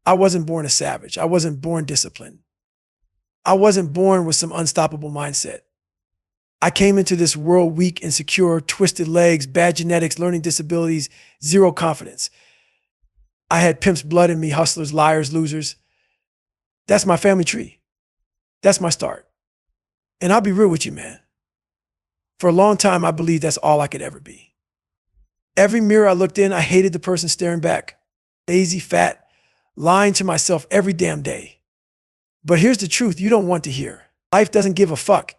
I wasn't born a savage. I wasn't born disciplined. I wasn't born with some unstoppable mindset. I came into this world weak, insecure, twisted legs, bad genetics, learning disabilities, zero confidence. I had pimp's blood in me, hustlers, liars, losers. That's my family tree. That's my start. And I'll be real with you, man. For a long time, I believed that's all I could ever be. Every mirror I looked in, I hated the person staring back. Lazy, fat, lying to myself every damn day. But here's the truth you don't want to hear. Life doesn't give a fuck.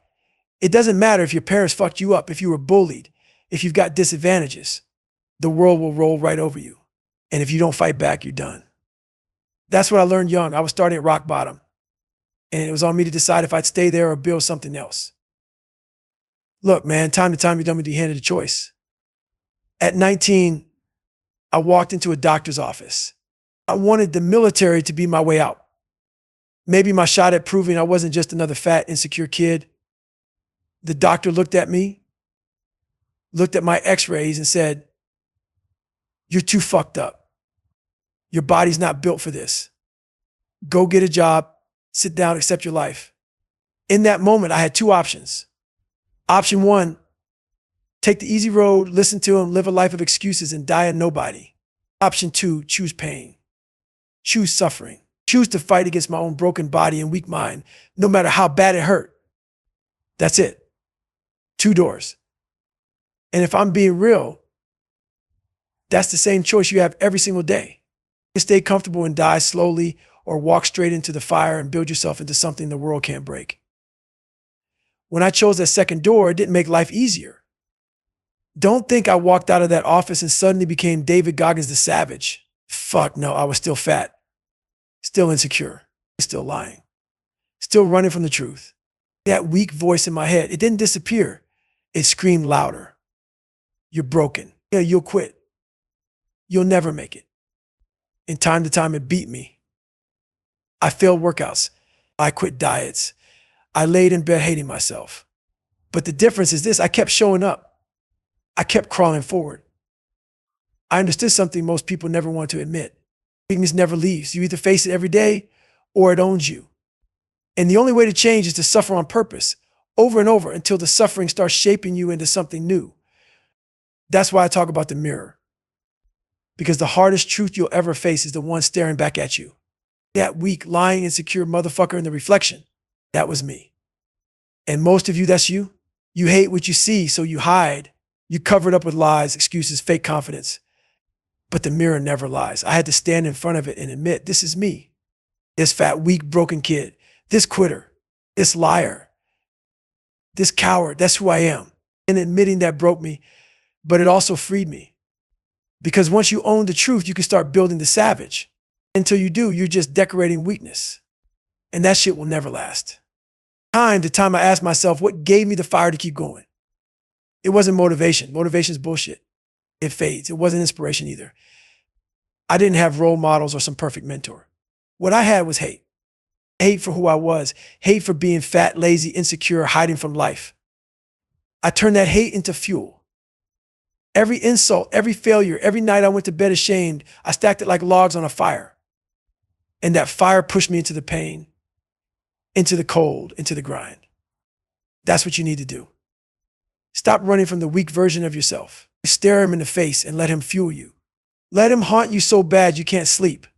It doesn't matter if your parents fucked you up, if you were bullied, if you've got disadvantages. The world will roll right over you. And if you don't fight back, you're done. That's what I learned young. I was starting at rock bottom. And it was on me to decide if I'd stay there or build something else. Look, man, time to time, you're going to be handed a choice. At 19, I walked into a doctor's office. I wanted the military to be my way out. Maybe my shot at proving I wasn't just another fat, insecure kid. The doctor looked at me, looked at my x-rays and said, "You're too fucked up. Your body's not built for this. Go get a job, sit down, accept your life." In that moment, I had two options. Option one, take the easy road, listen to him, live a life of excuses and die a nobody. Option two, choose pain, choose suffering, choose to fight against my own broken body and weak mind, no matter how bad it hurt. That's it. Two doors. And if I'm being real, that's the same choice you have every single day. You can stay comfortable and die slowly, or walk straight into the fire and build yourself into something the world can't break. When I chose that second door, it didn't make life easier. Don't think I walked out of that office and suddenly became David Goggins the Savage. Fuck no, I was still fat, still insecure, still lying, still running from the truth. That weak voice in my head, it didn't disappear. It screamed louder. You're broken. Yeah, you'll quit. You'll never make it. And time to time, it beat me. I failed workouts. I quit diets. I laid in bed hating myself. But the difference is this, I kept showing up. I kept crawling forward. I understood something most people never want to admit. Weakness never leaves. You either face it every day or it owns you. And the only way to change is to suffer on purpose, over and over, until the suffering starts shaping you into something new. That's why I talk about the mirror. Because the hardest truth you'll ever face is the one staring back at you. That weak, lying, insecure motherfucker in the reflection. That was me. And most of you, that's you. You hate what you see, so you hide. You cover it up with lies, excuses, fake confidence. But the mirror never lies. I had to stand in front of it and admit, this is me. This fat, weak, broken kid. This quitter. This liar. This coward. That's who I am. And admitting that broke me, but it also freed me. Because once you own the truth, you can start building the savage. Until you do, you're just decorating weakness. And that shit will never last. Time to time, I asked myself, what gave me the fire to keep going? It wasn't motivation. Motivation is bullshit. It fades. It wasn't inspiration either. I didn't have role models or some perfect mentor. What I had was hate. Hate for who I was. Hate for being fat, lazy, insecure, hiding from life. I turned that hate into fuel. Every insult, every failure, every night I went to bed ashamed, I stacked it like logs on a fire. And that fire pushed me into the pain, into the cold, into the grind. That's what you need to do. Stop running from the weak version of yourself. Stare him in the face and let him fuel you. Let him haunt you so bad you can't sleep.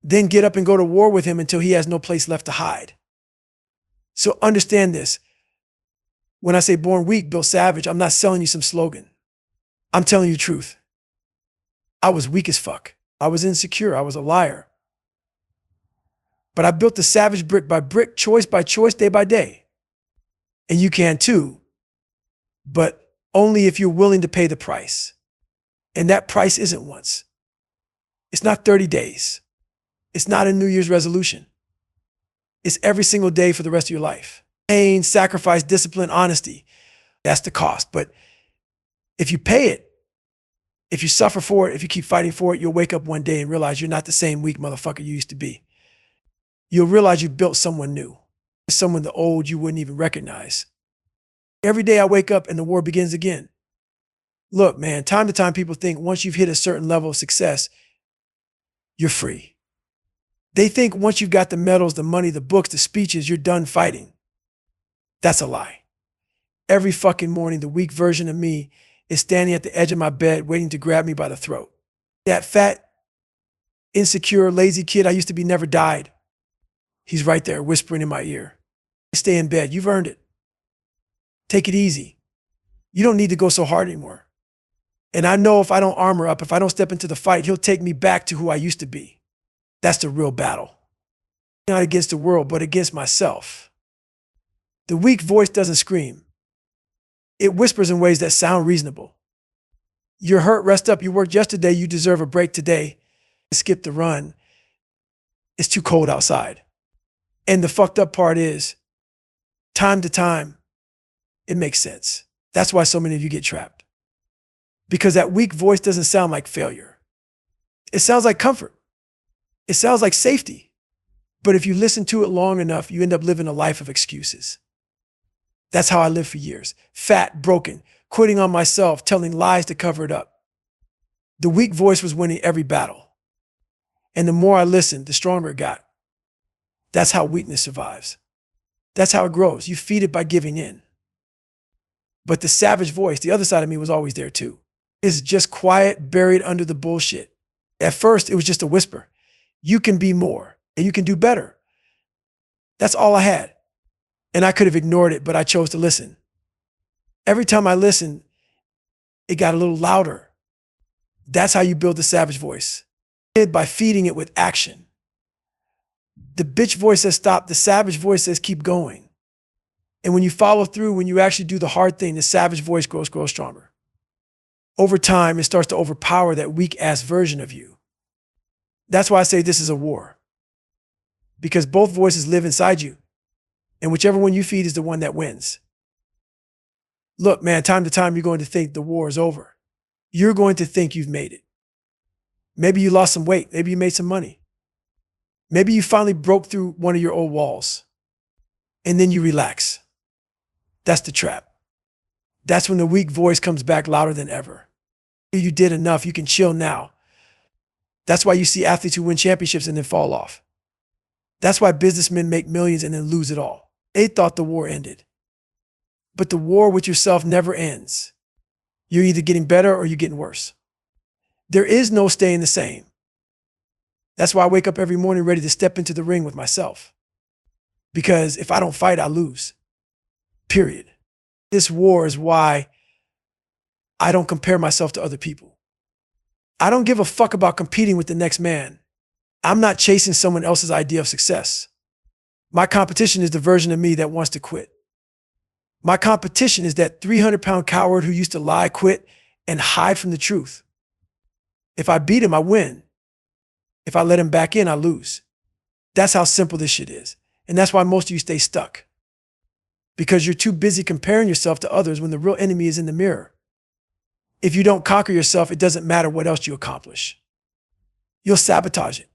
Then get up and go to war with him until he has no place left to hide. So understand this. When I say born weak, built savage, I'm not selling you some slogan. I'm telling you the truth. I was weak as fuck. I was insecure. I was a liar. But I built the savage brick by brick, choice by choice, day by day. And you can too, but only if you're willing to pay the price. And that price isn't once. It's not 30 days. It's not a New Year's resolution. It's every single day for the rest of your life. Pain, sacrifice, discipline, honesty. That's the cost. But if you pay it, if you suffer for it, if you keep fighting for it, you'll wake up one day and realize you're not the same weak motherfucker you used to be. You'll realize you built someone new, someone the old you wouldn't even recognize. Every day I wake up and the war begins again. Look, man, time to time people think once you've hit a certain level of success, you're free. They think once you've got the medals, the money, the books, the speeches, you're done fighting. That's a lie. Every fucking morning, the weak version of me is standing at the edge of my bed waiting to grab me by the throat. That fat, insecure, lazy kid I used to be never died. He's right there whispering in my ear. Stay in bed. You've earned it. Take it easy. You don't need to go so hard anymore. And I know if I don't armor up, if I don't step into the fight, he'll take me back to who I used to be. That's the real battle. Not against the world, but against myself. The weak voice doesn't scream. It whispers in ways that sound reasonable. You're hurt, rest up. You worked yesterday. You deserve a break today. Skip the run. It's too cold outside. And the fucked up part is, time to time, it makes sense. That's why so many of you get trapped. Because that weak voice doesn't sound like failure. It sounds like comfort. It sounds like safety. But if you listen to it long enough, you end up living a life of excuses. That's how I lived for years. Fat, broken, quitting on myself, telling lies to cover it up. The weak voice was winning every battle. And the more I listened, the stronger it got. That's how weakness survives. That's how it grows. You feed it by giving in. But the savage voice, the other side of me, was always there too. It's just quiet, buried under the bullshit. At first, it was just a whisper. You can be more and you can do better. That's all I had. And I could have ignored it, but I chose to listen. Every time I listened, it got a little louder. That's how you build the savage voice. By feeding it with action. The bitch voice says stop, the savage voice says keep going. And when you follow through, when you actually do the hard thing, the savage voice grows stronger. Over time, it starts to overpower that weak-ass version of you. That's why I say this is a war. Because both voices live inside you. And whichever one you feed is the one that wins. Look, man, time to time, you're going to think the war is over. You're going to think you've made it. Maybe you lost some weight. Maybe you made some money. Maybe you finally broke through one of your old walls. And then you relax. That's the trap. That's when the weak voice comes back louder than ever. You did enough. You can chill now. That's why you see athletes who win championships and then fall off. That's why businessmen make millions and then lose it all. They thought the war ended. But the war with yourself never ends. You're either getting better or you're getting worse. There is no staying the same. That's why I wake up every morning ready to step into the ring with myself. Because if I don't fight, I lose. Period. This war is why I don't compare myself to other people. I don't give a fuck about competing with the next man. I'm not chasing someone else's idea of success. My competition is the version of me that wants to quit. My competition is that 300-pound coward who used to lie, quit, and hide from the truth. If I beat him, I win. If I let him back in, I lose. That's how simple this shit is. And that's why most of you stay stuck. Because you're too busy comparing yourself to others when the real enemy is in the mirror. If you don't conquer yourself, it doesn't matter what else you accomplish. You'll sabotage it.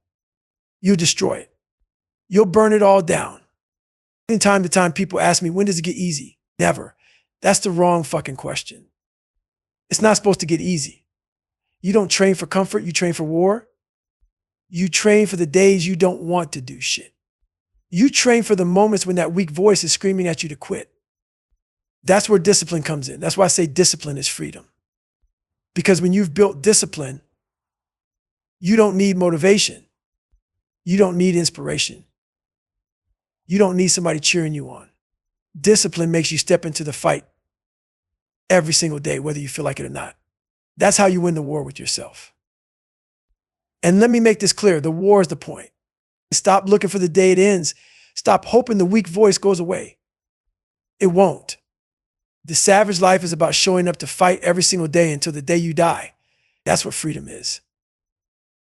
You'll destroy it. You'll burn it all down. From time to time, people ask me, when does it get easy? Never. That's the wrong fucking question. It's not supposed to get easy. You don't train for comfort, you train for war. You train for the days you don't want to do shit. You train for the moments when that weak voice is screaming at you to quit. That's where discipline comes in. That's why I say discipline is freedom. Because when you've built discipline, you don't need motivation. You don't need inspiration. You don't need somebody cheering you on. Discipline makes you step into the fight every single day, whether you feel like it or not. That's how you win the war with yourself. And let me make this clear. The war is the point. Stop looking for the day it ends. Stop hoping the weak voice goes away. It won't. The savage life is about showing up to fight every single day until the day you die. That's what freedom is.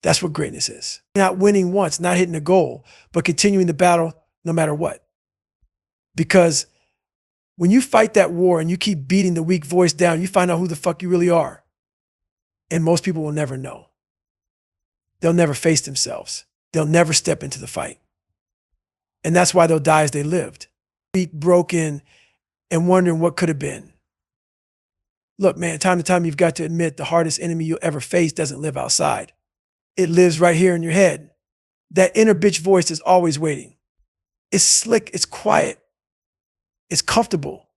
That's what greatness is. Not winning once, not hitting a goal, but continuing the battle no matter what. Because when you fight that war and you keep beating the weak voice down, you find out who the fuck you really are. And most people will never know. They'll never face themselves. They'll never step into the fight. And that's why they'll die as they lived. Beat, broken, and wondering what could have been. Look, man, time to time, you've got to admit the hardest enemy you'll ever face doesn't live outside. It lives right here in your head. That inner bitch voice is always waiting. It's slick, it's quiet, it's comfortable,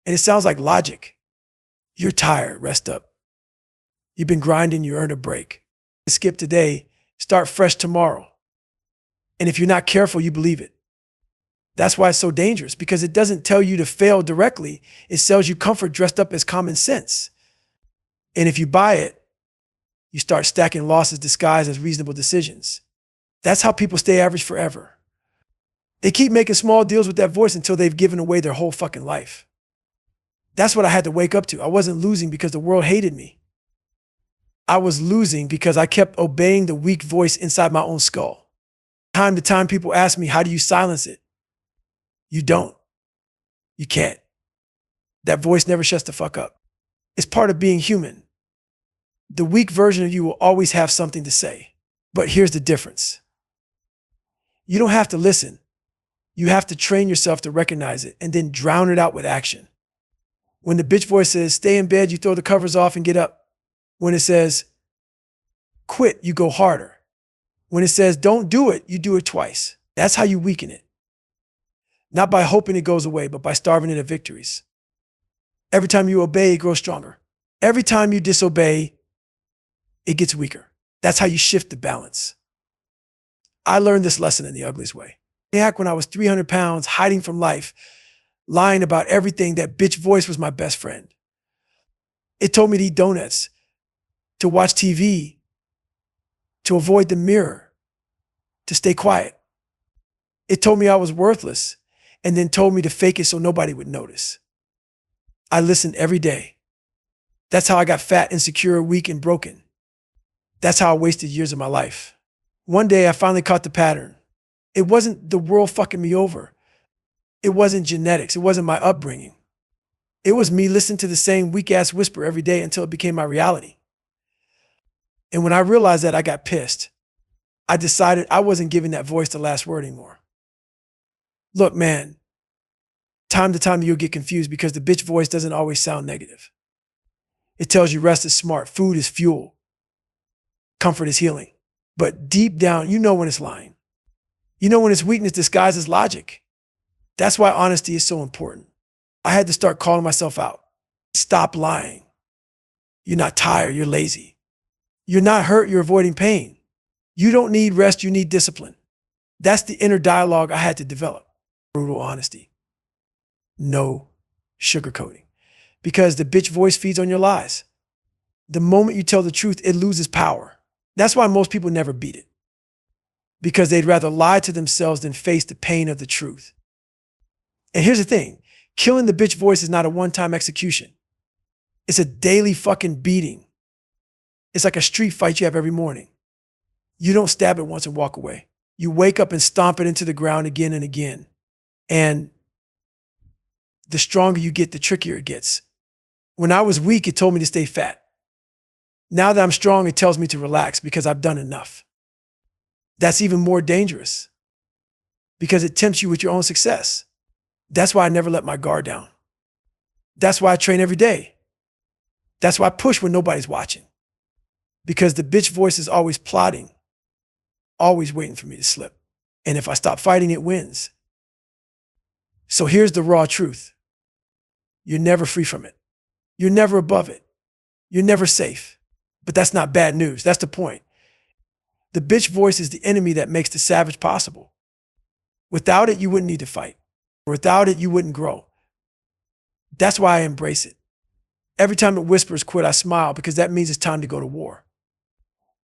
and it sounds like logic. You're tired, rest up. You've been grinding, you earn a break. Skip today, start fresh tomorrow. And if you're not careful, you believe it. That's why it's so dangerous, because it doesn't tell you to fail directly. It sells you comfort dressed up as common sense. And if you buy it, you start stacking losses disguised as reasonable decisions. That's how people stay average forever. They keep making small deals with that voice until they've given away their whole fucking life. That's what I had to wake up to. I wasn't losing because the world hated me. I was losing because I kept obeying the weak voice inside my own skull. Time to time, people ask me, how do you silence it? You don't. You can't. That voice never shuts the fuck up. It's part of being human. The weak version of you will always have something to say. But here's the difference. You don't have to listen. You have to train yourself to recognize it and then drown it out with action. When the bitch voice says, stay in bed, you throw the covers off and get up. When it says, quit, you go harder. When it says, don't do it, you do it twice. That's how you weaken it. Not by hoping it goes away, but by starving it of victories. Every time you obey, it grows stronger. Every time you disobey, it gets weaker. That's how you shift the balance. I learned this lesson in the ugliest way. Back when I was 300 pounds, hiding from life, lying about everything, that bitch voice was my best friend. It told me to eat donuts, to watch TV, to avoid the mirror, to stay quiet. It told me I was worthless and then told me to fake it so nobody would notice. I listened every day. That's how I got fat, insecure, weak, and broken. That's how I wasted years of my life. One day I finally caught the pattern. It wasn't the world fucking me over. It wasn't genetics. It wasn't my upbringing. It was me listening to the same weak-ass whisper every day until it became my reality. And when I realized that, I got pissed. I decided I wasn't giving that voice the last word anymore. Look, man, time to time you'll get confused because the bitch voice doesn't always sound negative. It tells you rest is smart, food is fuel, comfort is healing. But deep down, you know when it's lying. You know when it's weakness disguised as logic. That's why honesty is so important. I had to start calling myself out. Stop lying. You're not tired, you're lazy. You're not hurt, you're avoiding pain. You don't need rest, you need discipline. That's the inner dialogue I had to develop. Brutal honesty. No sugarcoating. Because the bitch voice feeds on your lies. The moment you tell the truth, it loses power. That's why most people never beat it. Because they'd rather lie to themselves than face the pain of the truth. And here's the thing. Killing the bitch voice is not a one-time execution. It's a daily fucking beating. It's like a street fight you have every morning. You don't stab it once and walk away. You wake up and stomp it into the ground again and again. And the stronger you get, the trickier it gets. When I was weak, it told me to stay fat. Now that I'm strong, it tells me to relax because I've done enough. That's even more dangerous because it tempts you with your own success. That's why I never let my guard down. That's why I train every day. That's why I push when nobody's watching. Because the bitch voice is always plotting, always waiting for me to slip. And if I stop fighting, it wins. So here's the raw truth. You're never free from it. You're never above it. You're never safe. But that's not bad news. That's the point. The bitch voice is the enemy that makes the savage possible. Without it, you wouldn't need to fight. Without it, you wouldn't grow. That's why I embrace it. Every time it whispers quit, I smile because that means it's time to go to war.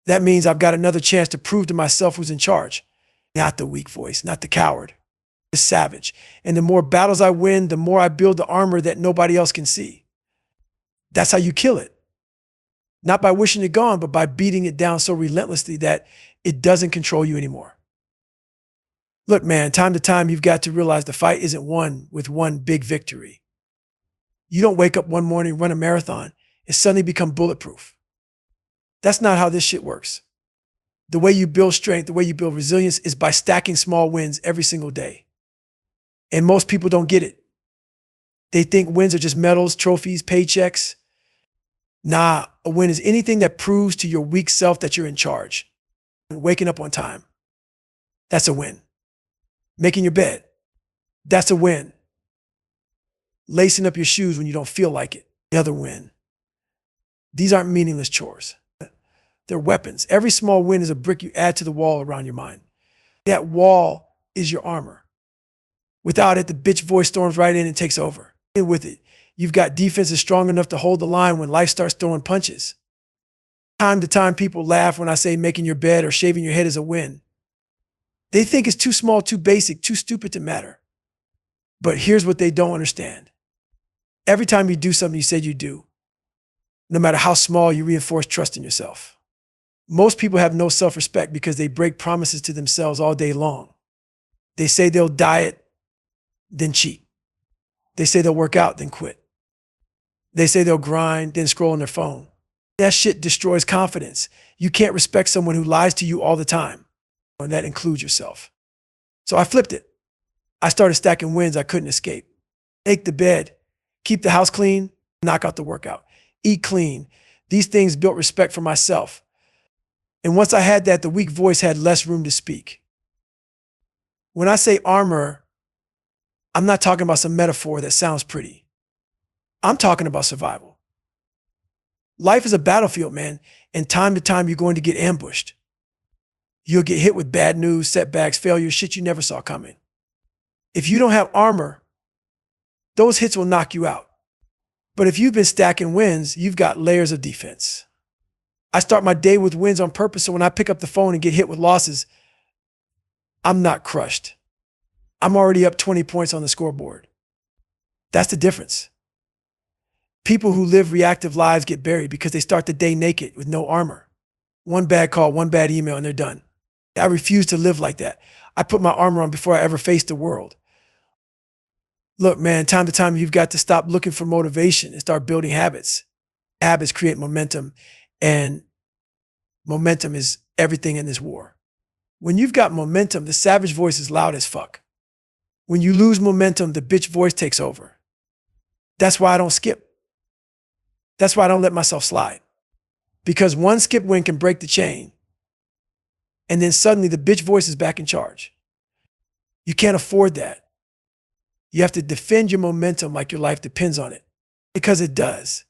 That means I've got another chance to prove to myself who's in charge. Not the weak voice, not the coward, the savage. And the more battles I win, the more I build the armor that nobody else can see. That's how you kill it. Not by wishing it gone, but by beating it down so relentlessly that it doesn't control you anymore. Look, man, time to time, you've got to realize the fight isn't won with one big victory. You don't wake up one morning, run a marathon, and suddenly become bulletproof. That's not how this shit works. The way you build strength, the way you build resilience is by stacking small wins every single day. And most people don't get it. They think wins are just medals, trophies, paychecks. Nah, a win is anything that proves to your weak self that you're in charge. Waking up on time, That's a win. Making your bed. That's a win. Lacing up your shoes when you don't feel like it. The other win. These aren't meaningless chores. They're weapons. Every small win is a brick you add to the wall around your mind. That wall is your armor. Without it, the bitch voice storms right in and takes over. And with it, you've got defenses strong enough to hold the line when life starts throwing punches. Time to time, people laugh when I say making your bed or shaving your head is a win. They think it's too small, too basic, too stupid to matter. But here's what they don't understand. Every time you do something you said you do, no matter how small, you reinforce trust in yourself. Most people have no self-respect because they break promises to themselves all day long. They say they'll diet, then cheat. They say they'll work out, then quit. They say they'll grind, then scroll on their phone. That shit destroys confidence. You can't respect someone who lies to you all the time, and that includes yourself. So I flipped it. I started stacking wins I couldn't escape. Make the bed, keep the house clean, knock out the workout, eat clean. These things built respect for myself. And once I had that, the weak voice had less room to speak. When I say armor, I'm not talking about some metaphor that sounds pretty. I'm talking about survival. Life is a battlefield, man, and time to time you're going to get ambushed. You'll get hit with bad news, setbacks, failures, shit you never saw coming. If you don't have armor, those hits will knock you out. But if you've been stacking wins, you've got layers of defense. I start my day with wins on purpose, so when I pick up the phone and get hit with losses, I'm not crushed. I'm already up 20 points on the scoreboard. That's the difference. People who live reactive lives get buried because they start the day naked with no armor. One bad call, one bad email, and they're done. I refuse to live like that. I put my armor on before I ever faced the world. Look, man, time to time, you've got to stop looking for motivation and start building habits. Habits create momentum, and momentum is everything in this war. When you've got momentum, the savage voice is loud as fuck. When you lose momentum, the bitch voice takes over. That's why I don't skip. That's why I don't let myself slide. Because one skip win can break the chain, and then suddenly the bitch voice is back in charge. You can't afford that. You have to defend your momentum like your life depends on it, because it does.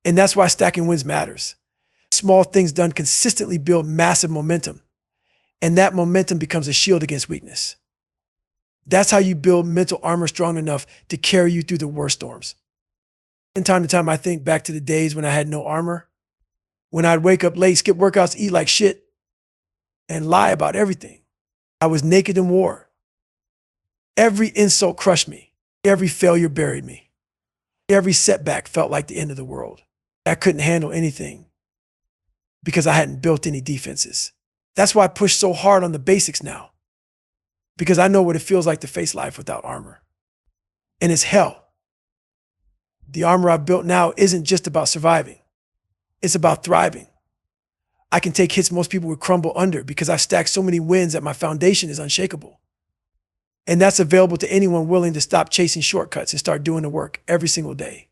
And that's why stacking wins matters. Small things done consistently build massive momentum, and that momentum becomes a shield against weakness. That's how you build mental armor strong enough to carry you through the worst storms. From time to time, I think back to the days when I had no armor, when I'd wake up late, skip workouts, eat like shit, and lie about everything. I was naked in war. Every insult crushed me. Every failure buried me. Every setback felt like the end of the world. I couldn't handle anything because I hadn't built any defenses. That's why I push so hard on the basics now, because I know what it feels like to face life without armor. And it's hell. The armor I've built now isn't just about surviving. It's about thriving. I can take hits most people would crumble under because I've stacked so many wins that my foundation is unshakable. And that's available to anyone willing to stop chasing shortcuts and start doing the work every single day.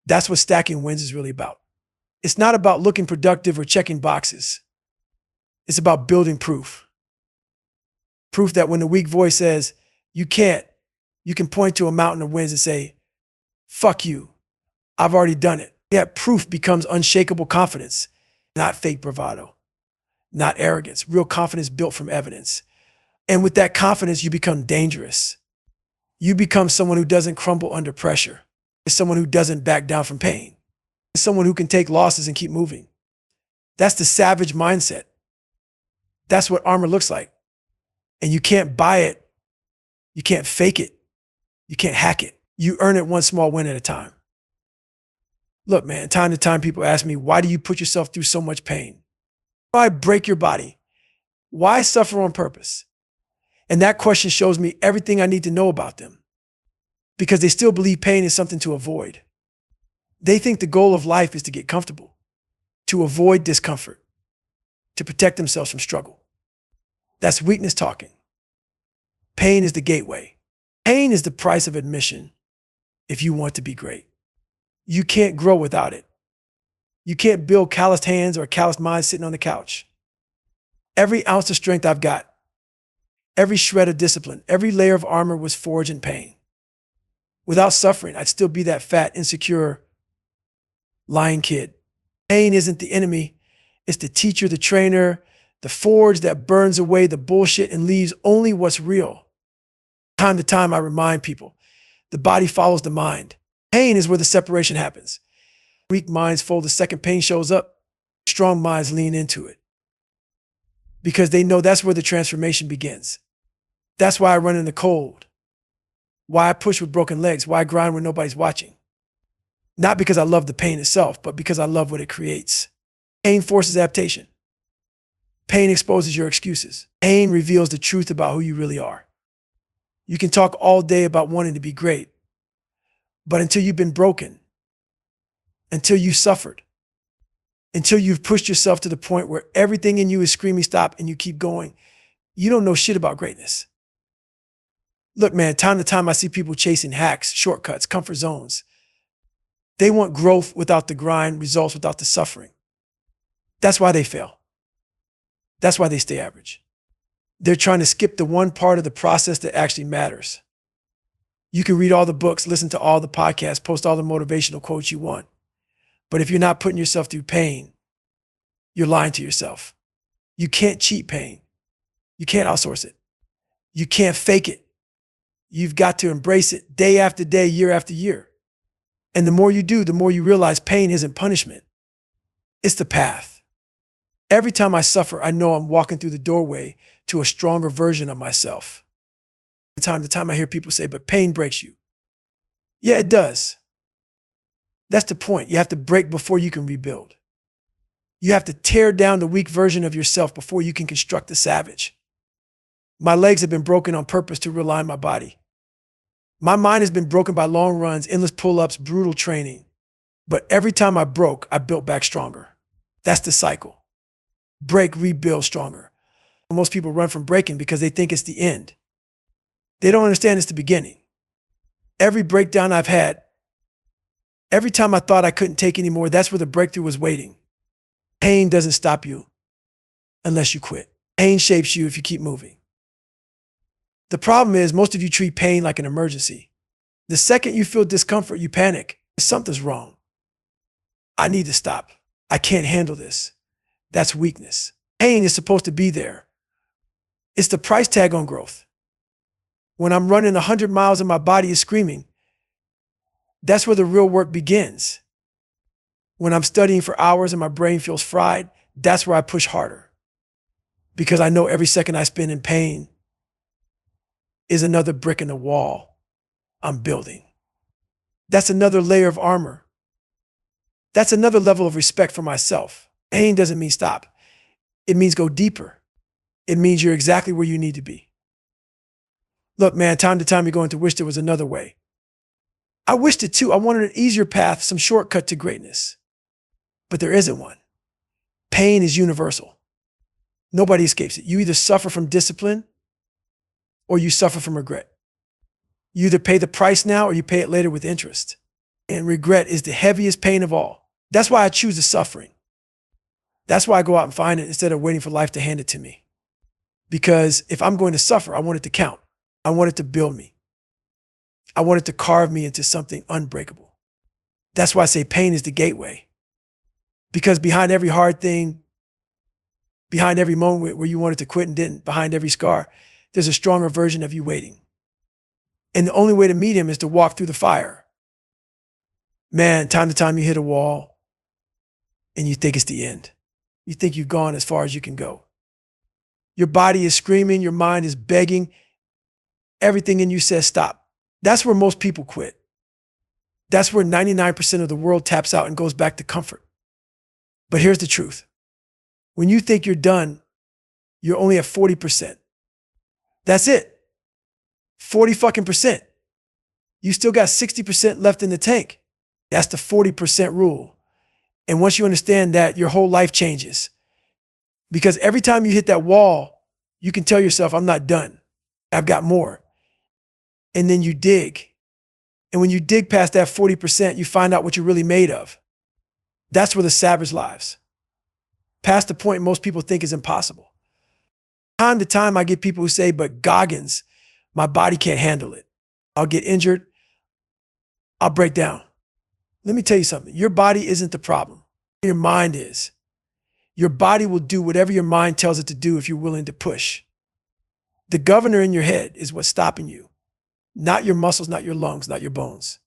That's what stacking wins is really about. It's not about looking productive or checking boxes. It's about building proof. Proof that when the weak voice says, you can't, you can point to a mountain of wins and say, fuck you, I've already done it. That proof becomes unshakable confidence, not fake bravado, not arrogance, real confidence built from evidence. And with that confidence, you become dangerous. You become someone who doesn't crumble under pressure. It's someone who doesn't back down from pain. It's someone who can take losses and keep moving. That's the savage mindset. That's what armor looks like. And you can't buy it. You can't fake it. You can't hack it. You earn it one small win at a time. Look, man, time to time people ask me, why do you put yourself through so much pain? Why break your body? Why suffer on purpose? And that question shows me everything I need to know about them, because they still believe pain is something to avoid. They think the goal of life is to get comfortable, to avoid discomfort, to protect themselves from struggle. That's weakness talking. Pain is the gateway. Pain is the price of admission if you want to be great. You can't grow without it. You can't build calloused hands or a calloused mind sitting on the couch. Every ounce of strength I've got, Every shred of discipline, every layer of armor was forged in pain. Without suffering, I'd still be that fat, insecure, lying kid. Pain isn't the enemy. It's the teacher, the trainer, the forge that burns away the bullshit and leaves only what's real. Time to time, I remind people, the body follows the mind. Pain is where the separation happens. Weak minds fold the second pain shows up. Strong minds lean into it because they know that's where the transformation begins. That's why I run in the cold, why I push with broken legs, why I grind when nobody's watching. Not because I love the pain itself, but because I love what it creates. Pain forces adaptation. Pain exposes your excuses. Pain reveals the truth about who you really are. You can talk all day about wanting to be great, but until you've been broken, until you suffered, until you've pushed yourself to the point where everything in you is screaming stop and you keep going, you don't know shit about greatness. Look, man, time to time I see people chasing hacks, shortcuts, comfort zones. They want growth without the grind, results without the suffering. That's why they fail. That's why they stay average. They're trying to skip the one part of the process that actually matters. You can read all the books, listen to all the podcasts, post all the motivational quotes you want. But if you're not putting yourself through pain, you're lying to yourself. You can't cheat pain. You can't outsource it. You can't fake it. You've got to embrace it day after day, year after year. And the more you do, the more you realize pain isn't punishment. It's the path. Every time I suffer, I know I'm walking through the doorway to a stronger version of myself. From time to time I hear people say, but pain breaks you. Yeah, it does. That's the point. You have to break before you can rebuild. You have to tear down the weak version of yourself before you can construct the savage. My legs have been broken on purpose to realign my body. My mind has been broken by long runs, endless pull-ups, brutal training. But every time I broke, I built back stronger. That's the cycle. Break, rebuild, stronger. Most people run from breaking because they think it's the end. They don't understand it's the beginning. Every breakdown I've had, every time I thought I couldn't take anymore, that's where the breakthrough was waiting. Pain doesn't stop you unless you quit. Pain shapes you if you keep moving. The problem is most of you treat pain like an emergency. The second you feel discomfort, you panic. Something's wrong. I need to stop. I can't handle this. That's weakness. Pain is supposed to be there. It's the price tag on growth. When I'm running 100 miles and my body is screaming, that's where the real work begins. When I'm studying for hours and my brain feels fried, that's where I push harder. Because I know every second I spend in pain is another brick in the wall I'm building. That's another layer of armor. That's another level of respect for myself. Pain doesn't mean stop. It means go deeper. It means you're exactly where you need to be. Look, man, time to time you're going to wish there was another way. I wished it too. I wanted an easier path, some shortcut to greatness. But there isn't one. Pain is universal. Nobody escapes it. You either suffer from discipline or you suffer from regret. You either pay the price now or you pay it later with interest. And regret is the heaviest pain of all. That's why I choose the suffering. That's why I go out and find it instead of waiting for life to hand it to me. Because if I'm going to suffer, I want it to count. I want it to build me. I want it to carve me into something unbreakable. That's why I say pain is the gateway. Because behind every hard thing, behind every moment where you wanted to quit and didn't, behind every scar, there's a stronger version of you waiting. And the only way to meet him is to walk through the fire. Man, time to time you hit a wall and you think it's the end. You think you've gone as far as you can go. Your body is screaming, your mind is begging. Everything in you says stop. That's where most people quit. That's where 99% of the world taps out and goes back to comfort. But here's the truth. When you think you're done, you're only at 40%. That's it. 40 fucking percent. You still got 60% left in the tank. That's the 40% rule. And once you understand that, your whole life changes. Because every time you hit that wall, you can tell yourself, I'm not done. I've got more. And then you dig. And when you dig past that 40%, you find out what you're really made of. That's where the savage lives. Past the point most people think is impossible. Time to time, I get people who say, but Goggins, my body can't handle it. I'll get injured. I'll break down. Let me tell you something. Your body isn't the problem. Your mind is. Your body will do whatever your mind tells it to do if you're willing to push. The governor in your head is what's stopping you. Not your muscles, not your lungs, not your bones.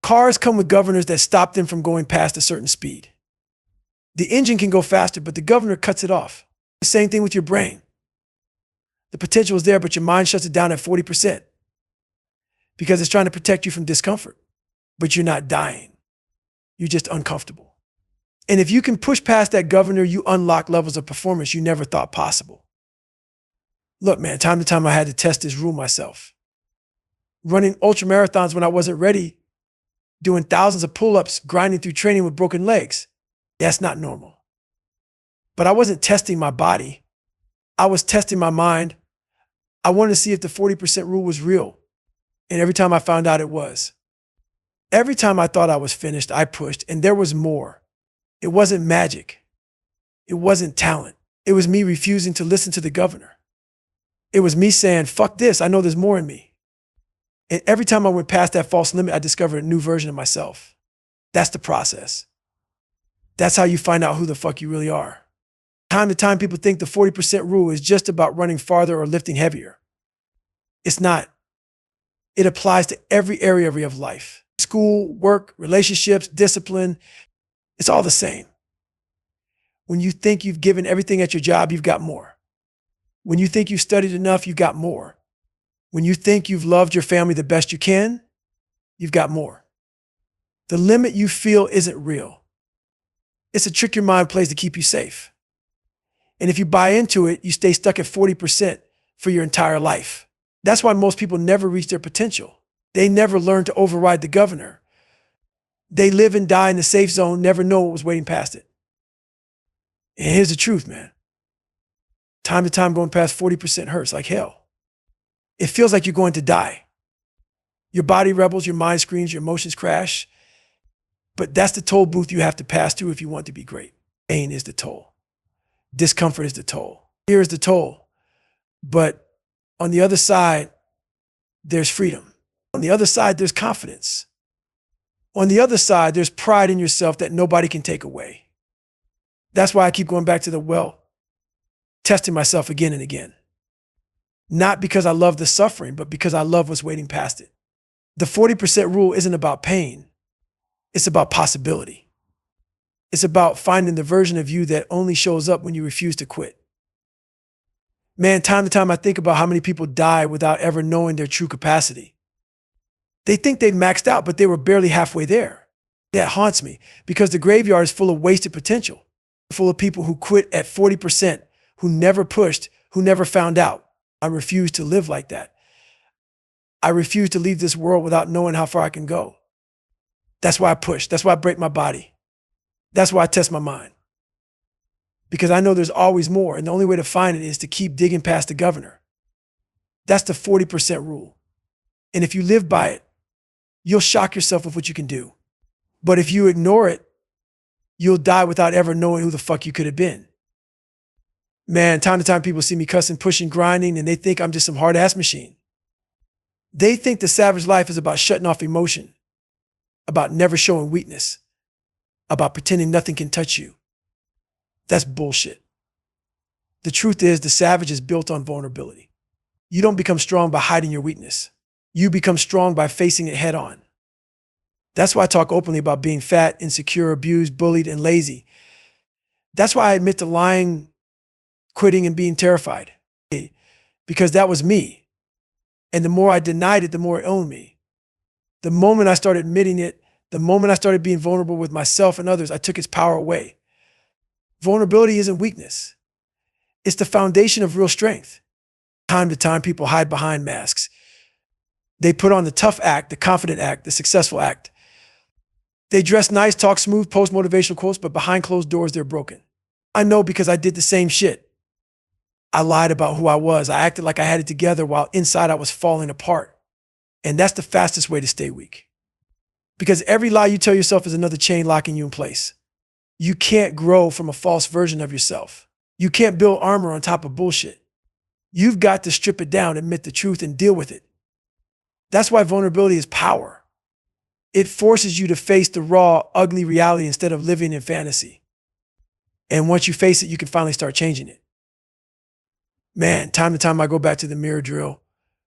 Cars come with governors that stop them from going past a certain speed. The engine can go faster, but the governor cuts it off. The same thing with your brain. The potential is there, but your mind shuts it down at 40% because it's trying to protect you from discomfort. But you're not dying. You're just uncomfortable. And if you can push past that governor, you unlock levels of performance you never thought possible. Look, man, time to time I had to test this rule myself. Running ultra marathons when I wasn't ready, doing thousands of pull-ups, grinding through training with broken legs. That's not normal. But I wasn't testing my body. I was testing my mind. I wanted to see if the 40% rule was real. And every time I found out it was. Every time I thought I was finished, I pushed, and there was more. It wasn't magic. It wasn't talent. It was me refusing to listen to the governor. It was me saying, fuck this, I know there's more in me. And every time I went past that false limit, I discovered a new version of myself. That's the process. That's how you find out who the fuck you really are. Time to time, people think the 40% rule is just about running farther or lifting heavier. It's not. It applies to every area of life. School, work, relationships, discipline. It's all the same. When you think you've given everything at your job, you've got more. When you think you've studied enough, you've got more. When you think you've loved your family the best you can, you've got more. The limit you feel isn't real. It's a trick your mind plays to keep you safe. And if you buy into it, you stay stuck at 40% for your entire life. That's why most people never reach their potential. They never learn to override the governor. They live and die in the safe zone, never know what was waiting past it. And here's the truth, man. Time to time, going past 40% hurts like hell. It feels like you're going to die. Your body rebels, your mind screams, your emotions crash. But that's the toll booth you have to pass through if you want to be great. Pain is the toll. Discomfort is the toll. Fear is the toll. But on the other side, there's freedom. On the other side, there's confidence. On the other side, there's pride in yourself that nobody can take away. That's why I keep going back to the well, testing myself again and again. Not because I love the suffering, but because I love what's waiting past it. The 40% rule isn't about pain. It's about possibility. It's about finding the version of you that only shows up when you refuse to quit. Man, time to time I think about how many people die without ever knowing their true capacity. They think they've maxed out, but they were barely halfway there. That haunts me because the graveyard is full of wasted potential, full of people who quit at 40%, who never pushed, who never found out. I refuse to live like that. I refuse to leave this world without knowing how far I can go. That's why I push. That's why I break my body. That's why I test my mind. Because I know there's always more, and the only way to find it is to keep digging past the governor. That's the 40% rule. And if you live by it, you'll shock yourself with what you can do. But if you ignore it, you'll die without ever knowing who the fuck you could have been. Man, time to time people see me cussing, pushing, grinding, and they think I'm just some hard-ass machine. They think the savage life is about shutting off emotion, about never showing weakness, about pretending nothing can touch you. That's bullshit. The truth is the savage is built on vulnerability. You don't become strong by hiding your weakness. You become strong by facing it head on. That's why I talk openly about being fat, insecure, abused, bullied, and lazy. That's why I admit to lying, quitting, and being terrified. Because that was me. And the more I denied it, the more it owned me. The moment I started admitting it, the moment I started being vulnerable with myself and others, I took its power away. Vulnerability isn't weakness. It's the foundation of real strength. Time to time, people hide behind masks. They put on the tough act, the confident act, the successful act. They dress nice, talk smooth, post motivational quotes, but behind closed doors, they're broken. I know because I did the same shit. I lied about who I was. I acted like I had it together while inside I was falling apart. And that's the fastest way to stay weak. Because every lie you tell yourself is another chain locking you in place. You can't grow from a false version of yourself. You can't build armor on top of bullshit. You've got to strip it down, admit the truth, and deal with it. That's why vulnerability is power. It forces you to face the raw, ugly reality instead of living in fantasy. And once you face it, you can finally start changing it. Man, time to time I go back to the mirror drill.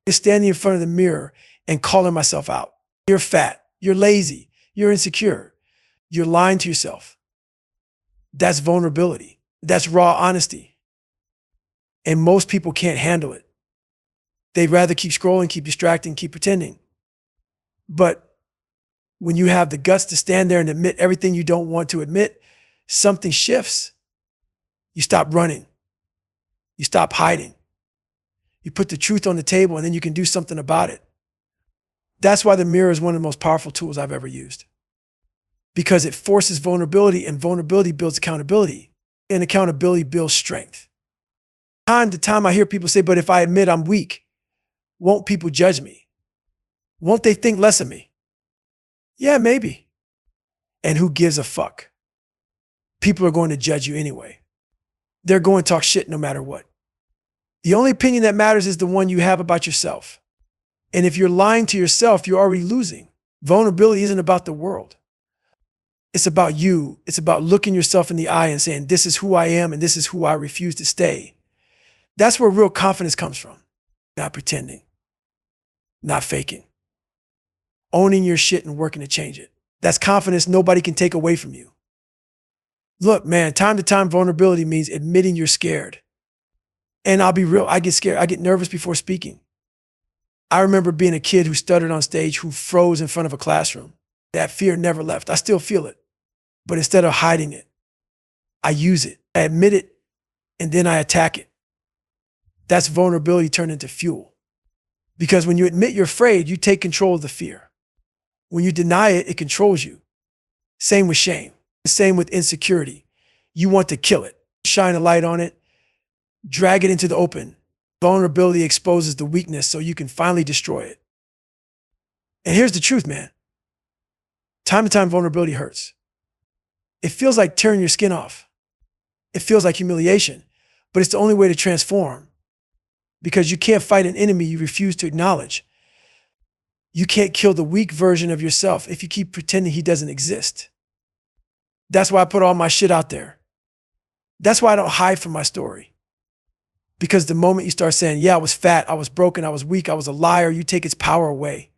Just standing in front of the mirror and calling myself out. You're fat. You're lazy. You're insecure. You're lying to yourself. That's vulnerability. That's raw honesty. And most people can't handle it. They'd rather keep scrolling, keep distracting, keep pretending. But when you have the guts to stand there and admit everything you don't want to admit, something shifts. You stop running. You stop hiding. You put the truth on the table and then you can do something about it. That's why the mirror is one of the most powerful tools I've ever used. Because it forces vulnerability, and vulnerability builds accountability, and accountability builds strength. Time to time I hear people say, but if I admit I'm weak, won't people judge me? Won't they think less of me? Yeah, maybe. And who gives a fuck? People are going to judge you anyway. They're going to talk shit no matter what. The only opinion that matters is the one you have about yourself. And if you're lying to yourself, you're already losing. Vulnerability isn't about the world. It's about you. It's about looking yourself in the eye and saying, this is who I am and this is who I refuse to stay. That's where real confidence comes from. Not pretending. Not faking. Owning your shit and working to change it. That's confidence nobody can take away from you. Look, man, time to time vulnerability means admitting you're scared. And I'll be real, I get scared. I get nervous before speaking. I remember being a kid who stuttered on stage, who froze in front of a classroom. That fear never left. I still feel it. But instead of hiding it, I use it. I admit it, and then I attack it. That's vulnerability turned into fuel. Because when you admit you're afraid, you take control of the fear. When you deny it, it controls you. Same with shame. Same with insecurity. You want to kill it, shine a light on it, drag it into the open. Vulnerability exposes the weakness so you can finally destroy it. And here's the truth, man. Time to time, vulnerability hurts. It feels like tearing your skin off. It feels like humiliation, but it's the only way to transform. Because you can't fight an enemy you refuse to acknowledge. You can't kill the weak version of yourself if you keep pretending he doesn't exist. That's why I put all my shit out there. That's why I don't hide from my story. Because the moment you start saying, yeah, I was fat, I was broken, I was weak, I was a liar, you take its power away.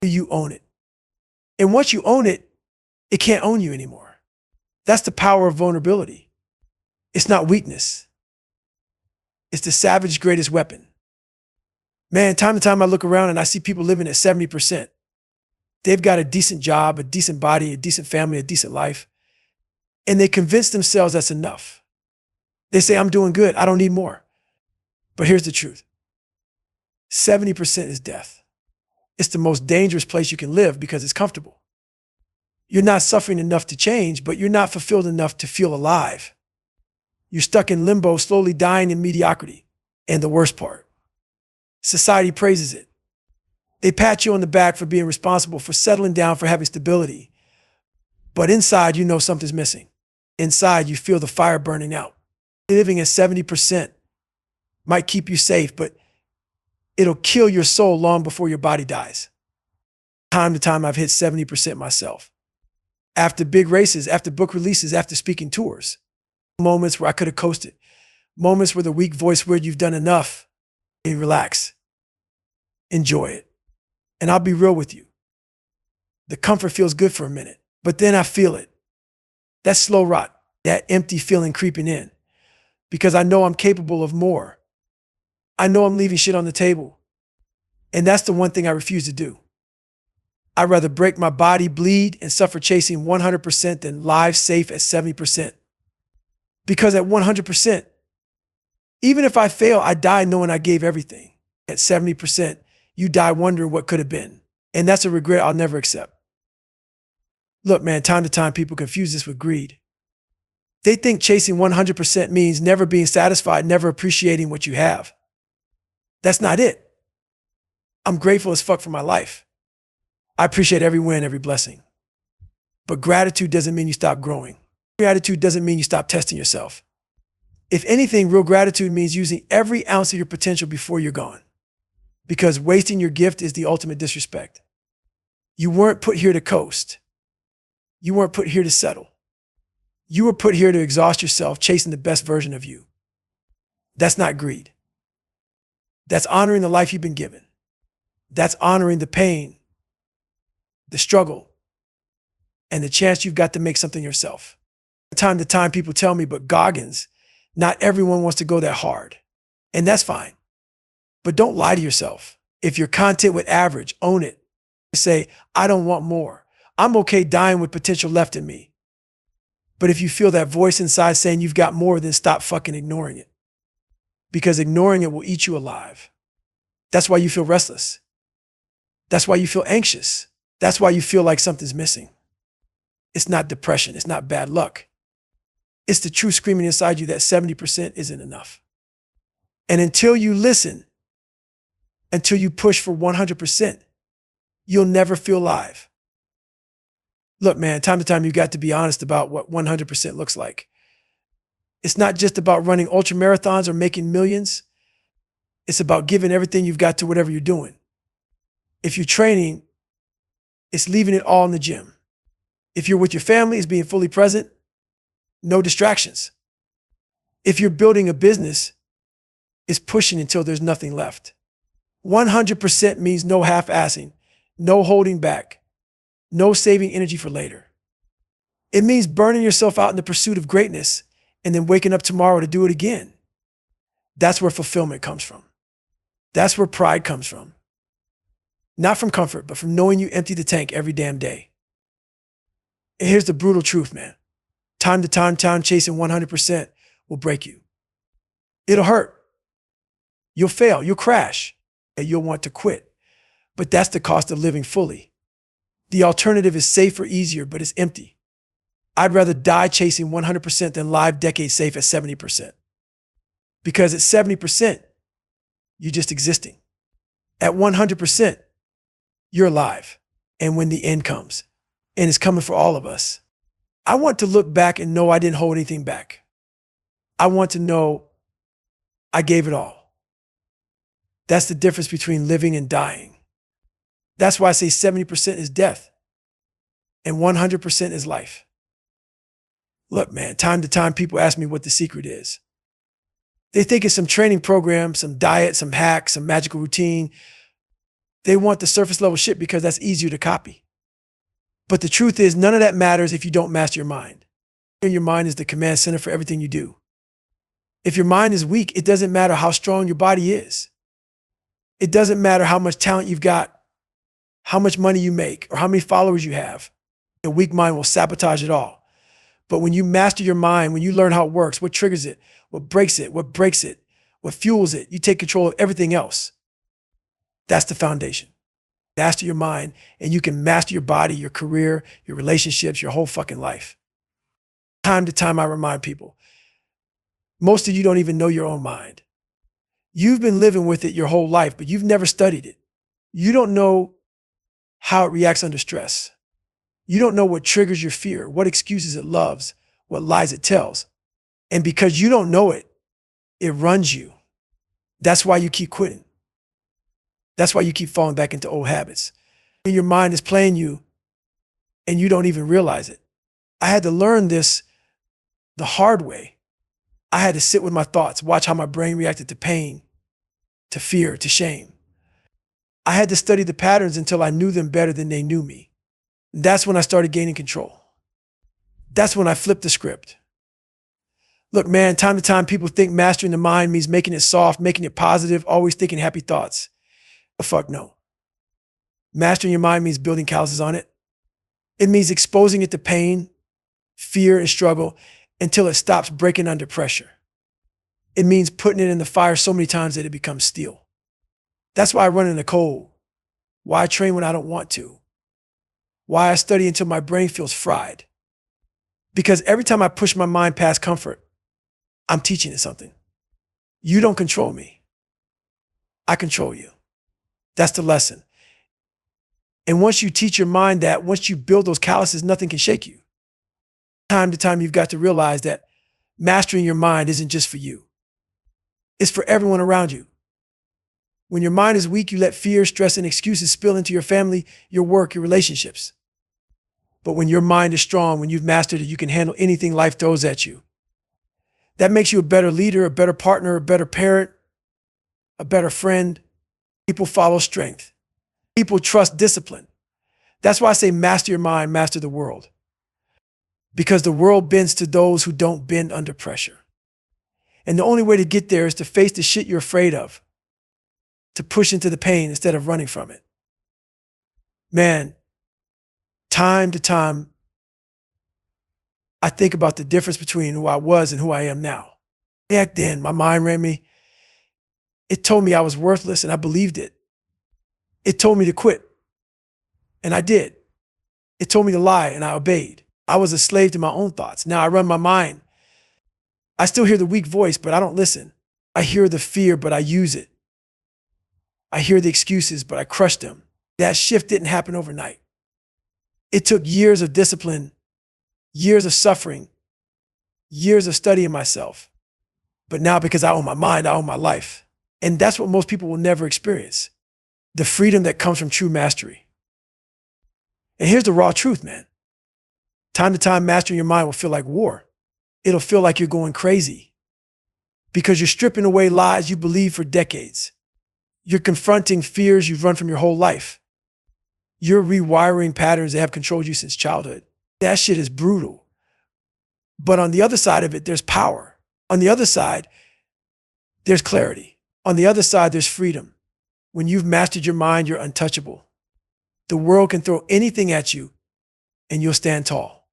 You own it. And once you own it, it can't own you anymore. That's the power of vulnerability. It's not weakness. It's the savage's greatest weapon. Man, time to time I look around and I see people living at 70%. They've got a decent job, a decent body, a decent family, a decent life. And they convince themselves that's enough. They say, I'm doing good, I don't need more. But here's the truth. 70% is death. It's the most dangerous place you can live because it's comfortable. You're not suffering enough to change, but you're not fulfilled enough to feel alive. You're stuck in limbo, slowly dying in mediocrity. And the worst part, society praises it. They pat you on the back for being responsible, for settling down, for having stability. But inside, you know something's missing. Inside, you feel the fire burning out. Living at 70% might keep you safe, but it'll kill your soul long before your body dies. Time to time, I've hit 70% myself. After big races, after book releases, after speaking tours. Moments where I could have coasted. Moments where the weak voice where you've done enough. And relax. Enjoy it. And I'll be real with you. The comfort feels good for a minute, but then I feel it. That slow rot, that empty feeling creeping in. Because I know I'm capable of more. I know I'm leaving shit on the table. And that's the one thing I refuse to do. I'd rather break my body, bleed, and suffer chasing 100% than live safe at 70%. Because at 100%, even if I fail, I die knowing I gave everything. At 70%, you die wondering what could have been. And that's a regret I'll never accept. Look, man, time to time, people confuse this with greed. They think chasing 100% means never being satisfied, never appreciating what you have. That's not it. I'm grateful as fuck for my life. I appreciate every win, every blessing. But gratitude doesn't mean you stop growing. Gratitude doesn't mean you stop testing yourself. If anything, real gratitude means using every ounce of your potential before you're gone. Because wasting your gift is the ultimate disrespect. You weren't put here to coast. You weren't put here to settle. You were put here to exhaust yourself chasing the best version of you. That's not greed. That's honoring the life you've been given. That's honoring the pain, the struggle, and the chance you've got to make something yourself. From time to time, people tell me, but Goggins, not everyone wants to go that hard. And that's fine. But don't lie to yourself. If you're content with average, own it. Say, I don't want more. I'm okay dying with potential left in me. But if you feel that voice inside saying you've got more, then stop fucking ignoring it. Because ignoring it will eat you alive. That's why you feel restless. That's why you feel anxious. That's why you feel like something's missing. It's not depression. It's not bad luck. It's the truth screaming inside you that 70% isn't enough. And until you listen, until you push for 100%, you'll never feel alive. Look, man, time to time, you got to be honest about what 100% looks like. It's not just about running ultra marathons or making millions. It's about giving everything you've got to whatever you're doing. If you're training, it's leaving it all in the gym. If you're with your family, it's being fully present, no distractions. If you're building a business, it's pushing until there's nothing left. 100% means no half-assing, no holding back, no saving energy for later. It means burning yourself out in the pursuit of greatness and then waking up tomorrow to do it again. That's where fulfillment comes from. That's where pride comes from. Not from comfort, but from knowing you empty the tank every damn day. And here's the brutal truth, man. Time to time chasing 100% will break you. It'll hurt. You'll fail. You'll crash. And you'll want to quit. But that's the cost of living fully. The alternative is safer, easier, but it's empty. I'd rather die chasing 100% than live decades safe at 70%. Because at 70%, you're just existing. At 100%, you're alive. And when the end comes, and it's coming for all of us, I want to look back and know I didn't hold anything back. I want to know I gave it all. That's the difference between living and dying. That's why I say 70% is death and 100% is life. Look, man, time to time, people ask me what the secret is. They think it's some training program, some diet, some hack, some magical routine. They want the surface level shit because that's easier to copy. But the truth is, none of that matters if you don't master your mind. Your mind is the command center for everything you do. If your mind is weak, it doesn't matter how strong your body is. It doesn't matter how much talent you've got, how much money you make, or how many followers you have. A weak mind will sabotage it all. But when you master your mind, when you learn how it works, what triggers it, what breaks it, what fuels it, you take control of everything else. That's the foundation. Master your mind, and you can master your body, your career, your relationships, your whole fucking life. Time to time, I remind people, most of you don't even know your own mind. You've been living with it your whole life, but you've never studied it. You don't know how it reacts under stress. You don't know what triggers your fear, what excuses it loves, what lies it tells. And because you don't know it, it runs you. That's why you keep quitting. That's why you keep falling back into old habits. Your mind is playing you and you don't even realize it. I had to learn this the hard way. I had to sit with my thoughts, watch how my brain reacted to pain, to fear, to shame. I had to study the patterns until I knew them better than they knew me. That's when I started gaining control. That's when I flipped the script. Look, man, time to time, people think mastering the mind means making it soft, making it positive, always thinking happy thoughts. The fuck no. Mastering your mind means building calluses on it. It means exposing it to pain, fear, and struggle until it stops breaking under pressure. It means putting it in the fire so many times that it becomes steel. That's why I run in the cold, why I train when I don't want to, why I study until my brain feels fried. Because every time I push my mind past comfort, I'm teaching it something. You don't control me. I control you. That's the lesson. And once you teach your mind that, once you build those calluses, nothing can shake you. Time to time, you've got to realize that mastering your mind isn't just for you. It's for everyone around you. When your mind is weak, you let fear, stress, and excuses spill into your family, your work, your relationships. But when your mind is strong, when you've mastered it, you can handle anything life throws at you. That makes you a better leader, a better partner, a better parent, a better friend. People follow strength. People trust discipline. That's why I say master your mind, master the world. Because the world bends to those who don't bend under pressure. And the only way to get there is to face the shit you're afraid of, to push into the pain instead of running from it. Man, time to time, I think about the difference between who I was and who I am now. Back then, my mind ran me. It told me I was worthless, and I believed it. It told me to quit, and I did. It told me to lie, and I obeyed. I was a slave to my own thoughts. Now I run my mind. I still hear the weak voice, but I don't listen. I hear the fear, but I use it. I hear the excuses, but I crush them. That shift didn't happen overnight. It took years of discipline, years of suffering, years of studying myself. But now, because I own my mind, I own my life. And that's what most people will never experience. The freedom that comes from true mastery. And here's the raw truth, man. Time to time, mastering your mind will feel like war. It'll feel like you're going crazy because you're stripping away lies you believed for decades. You're confronting fears you've run from your whole life. You're rewiring patterns that have controlled you since childhood. That shit is brutal. But on the other side of it, there's power. On the other side, there's clarity. On the other side, there's freedom. When you've mastered your mind, you're untouchable. The world can throw anything at you and you'll stand tall.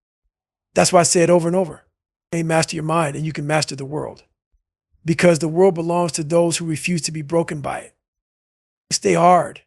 That's why I say it over and over. You master your mind and you can master the world. Because the world belongs to those who refuse to be broken by it. Stay hard.